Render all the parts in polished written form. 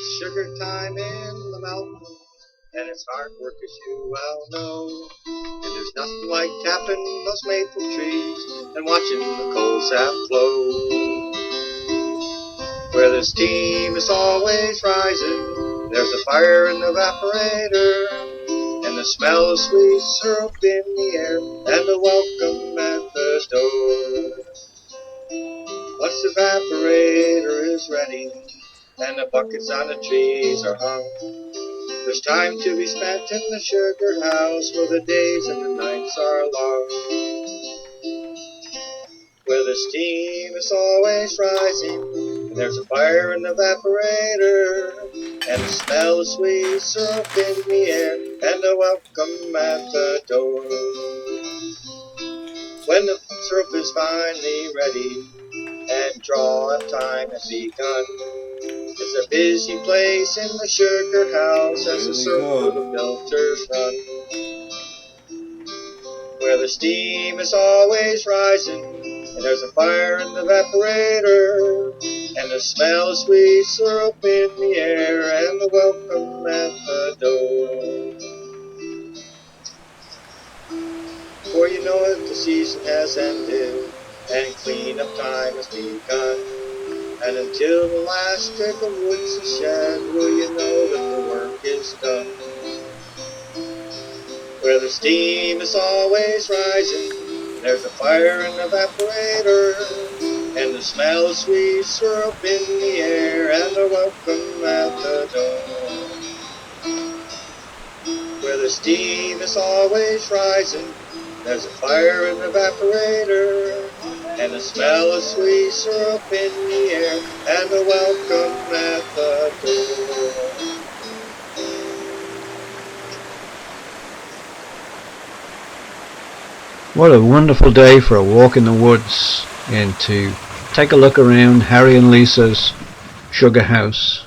It's sugar time in the mountains, and it's hard work as you well know. And there's nothing like tapping those maple trees and watching the cold sap flow. Where the steam is always rising, there's a fire in the evaporator, and the smell of sweet syrup in the air, and a welcome at the door. Once the evaporator is ready, and the buckets on the trees are hung, there's time to be spent in the sugar house, where the days and the nights are long. Where the steam is always rising, and there's a fire in the evaporator, and the smell of sweet syrup in the air, and a welcome at the door. When the syrup is finally ready, and draw-up time has begun, it's a busy place in the sugar house as the circle of milters run. Where the steam is always rising, and there's a fire in the evaporator, and the smell of sweet syrup in the air, and the welcome at the door. Before you know it, the season has ended, and clean-up time has begun. And until the last stick of wood's shed, will you know that the work is done. Where the steam is always rising, there's a fire in the evaporator, and the smell of sweet syrup in the air, and a welcome at the door. Where the steam is always rising, there's a fire in the evaporator, and the smell of sweet syrup in the air, and a welcome at the door. What a wonderful day for a walk in the woods and to take a look around Harry and Lisa's sugar house.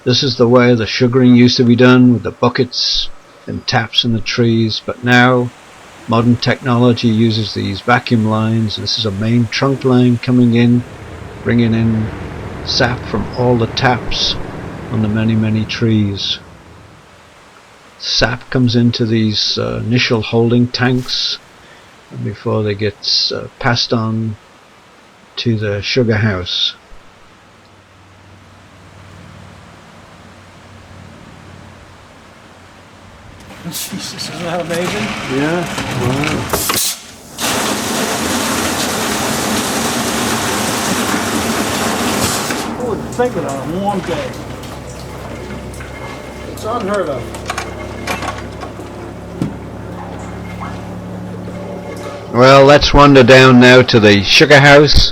This is the way the sugaring used to be done, with the buckets and taps in the trees, but now modern technology uses these vacuum lines. This is a main trunk line coming in, bringing in sap from all the taps on the many trees. Sap comes into these initial holding tanks before they get passed on to the sugar house. Jesus, isn't that amazing? Yeah, wow. Who would think it on a warm day? It's unheard of. Well, let's wander down now to the sugar house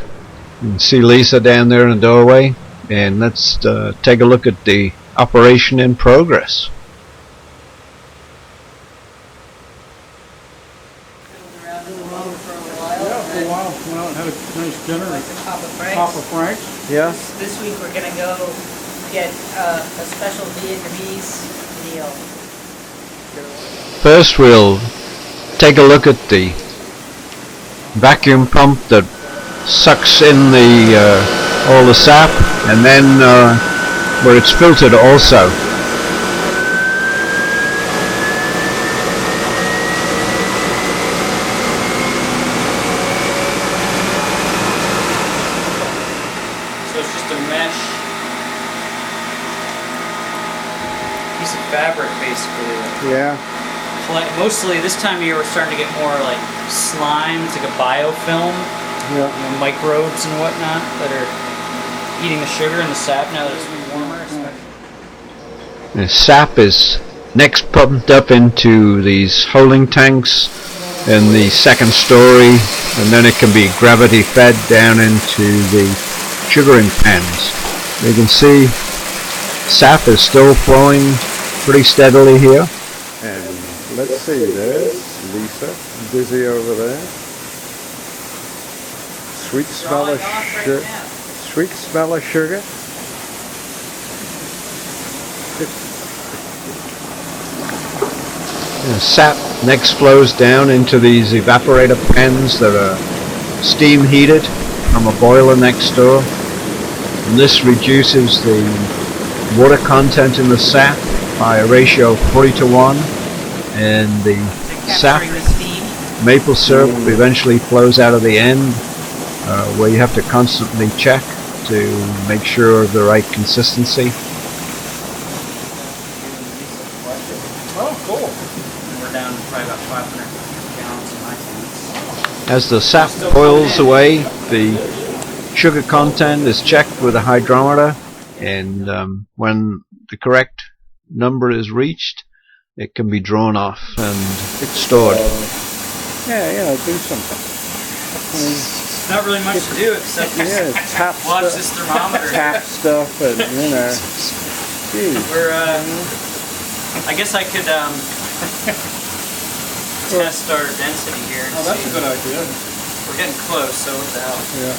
and see Lisa down there in the doorway, and let's take a look at the operation in progress. Went out and had a nice dinner at Papa Frank's. Yeah. This week we're going to go get a special Vietnamese meal. First we'll take a look at the vacuum pump that sucks in the all the sap, and then where it's filtered also. So it's just a mesh piece of fabric, basically. Yeah. Mostly this time of year we're starting to get more like slime. It's like a biofilm, Yeah. microbes and whatnot that are eating the sugar and the sap now that it's warmer. The sap is next pumped up into these holding tanks in the second story, and then it can be gravity fed down into the sugaring pans. You can see sap is still flowing pretty steadily here. And let's see, there's Lisa, busy over there. Sweet smell of sugar. Sweet smell of sugar. The sap next flows down into these evaporator pans that are steam heated from a boiler next door, and this reduces the water content in the sap by a ratio of 40:1, and the sap Capturing the steam. maple syrup eventually flows out of the end, where you have to constantly check to make sure of the right consistency. Oh, cool. And we're down to probably about 500 gallons in my tanks. As the sap boils away, the sugar content is checked with a hydrometer, and when the correct number is reached, it can be drawn off and stored. Yeah, do something. Not really much to do except Tap watch stuff, this thermometer. tap stuff, and geez. We're I guess I could test our density here and Oh, that's see. a good idea. We're getting close, so what the hell? Yeah.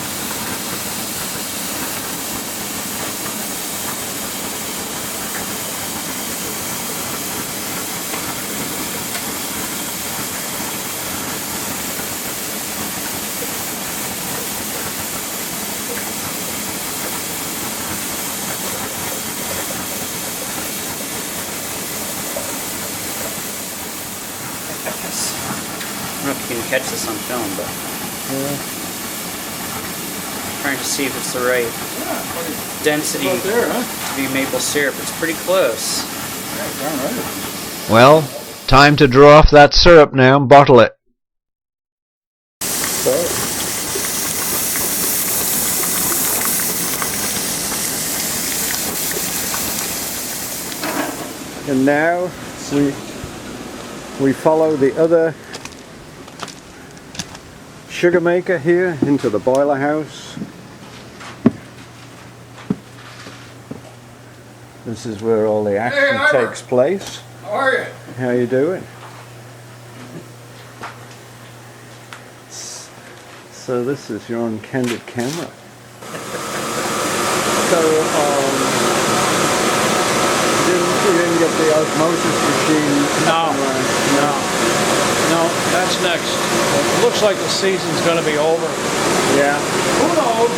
I don't know if you can catch this on film, but trying to see if it's the right density Right there, huh? to be maple syrup. It's pretty close. Yeah, darn right. Well, time to draw off that syrup now and bottle it. So, and now we follow the other sugar maker here into the boiler house. This is where all the action Hey, Ivor. takes place. How are you? How you doing? So this is your uncandid camera. So you didn't get the osmosis machine. No, that's next. It looks like the season's going to be over. Yeah. Who knows?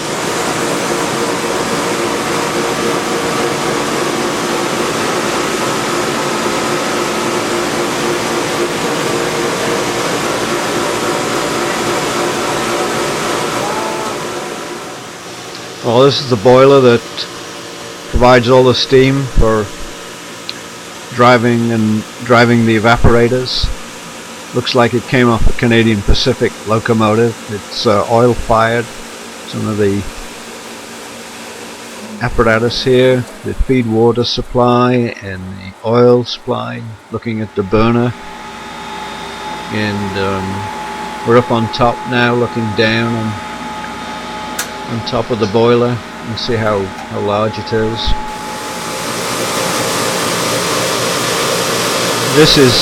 Well, this is the boiler that provides all the steam for driving the evaporators. Looks like it came off a Canadian Pacific locomotive. It's oil fired. Some of the apparatus here, the feed water supply and the oil supply. Looking at the burner, and we're up on top now, looking down on top of the boiler and see how large it is. This is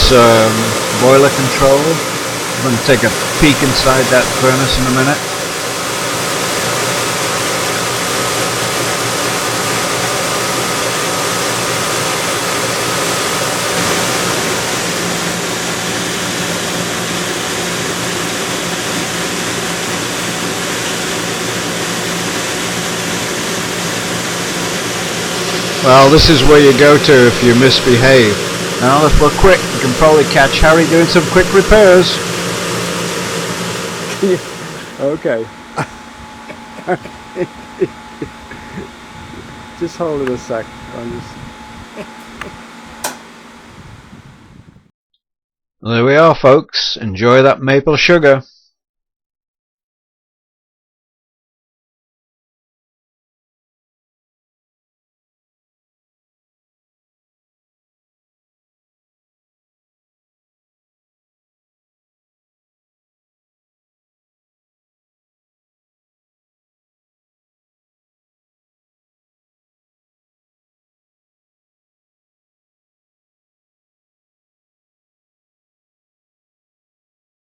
boiler control. I'm going to take a peek inside that furnace in a minute. Well, this is where you go to if you misbehave. Now, if we're quick, you can probably catch Harry doing some quick repairs. Okay. Just hold it a sec. Well, there we are, folks. Enjoy that maple sugar.